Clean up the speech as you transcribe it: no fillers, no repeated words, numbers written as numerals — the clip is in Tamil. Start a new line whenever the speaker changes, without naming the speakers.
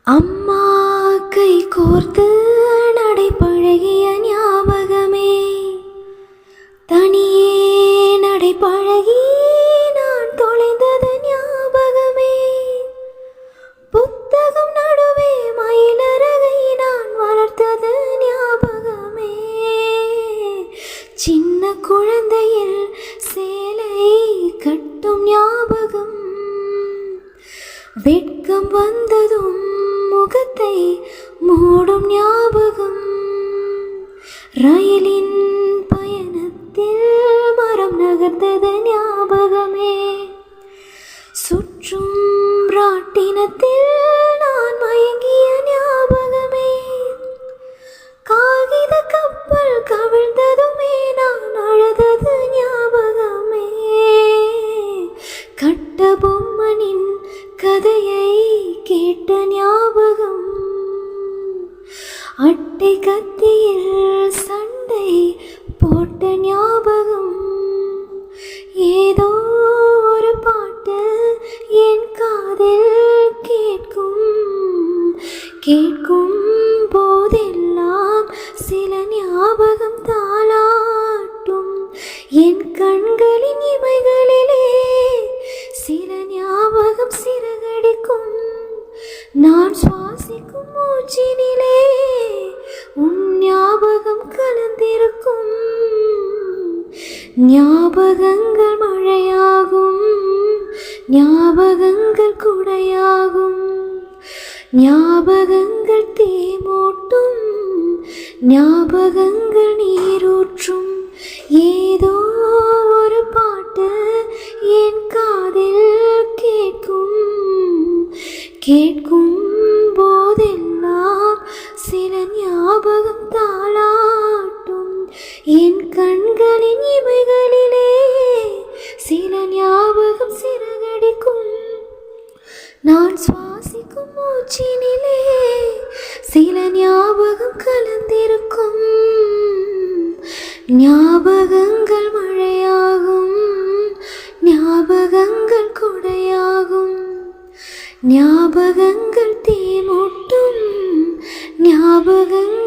அம்மா கை கோர்த்து நடை பழகிய ஞாபகமே, தனியே நடை பழகி நான் தொலைந்தது ஞாபகமே, புத்தகம் நடுவே மயிலறகை நான் வளர்த்தது ஞாபகமே, சின்ன குழந்தையில் சேலை கட்டும் ஞாபகம், வெட்கம் வந்ததும் முகத்தை மூடும் ஞாபகம், ரயிலின் பயணத்தில் மரம் நகர்ந்தது ஞாபகமே, சுற்றும் ராட்டினத்தில் நான் மயங்கிய ஞாபகமே, காகித கப்பல் கவிழ்ந்ததுமே நான் அழுதது ஞாபகமே, கட்ட பொம்மனின் கதையை கேட்ட ஞாபகம், அட்டை கத்தியில் சண்டை போட்ட ஞாபகம், ஏதோ ஒரு பாட்டு என் காதில் கேட்கும், கேட்கும் போதெல்லாம் சில ஞாபகம் தாளாட்டும், என் கண்களின் இமைகளிலே சில ஞாபகம் சிறகடிக்கும், நான் சுவாசிக்கும் மூச்சினிலே உன் ஞாபகம் கலந்திருக்கும், ஞாபகங்கள் மழையாகும், ஞாபகங்கள் குடையாகும், ஞாபகங்கள் தீமூட்டும், ஞாபகங்கள் நீரூற்றும், ஏதோ ஒரு பாட்டு என் காதில் கேட்கும், கேட்கும் போதெல்லாம் சில ஞாபகம் தாளாட்டும், என் கண்களின் இமைகளிலே சில ஞாபகம் சிறகடிக்கும், நான் சுவாசிக்கும் மூச்சினிலே சில ஞாபகம் கலந்திருக்கும், ஞாபகங்கள் மழையாகும், ஞாபகங்கள் குடையாகும், ஞாபகங்கள் தீமூட்டும், ஞாபகங்கள்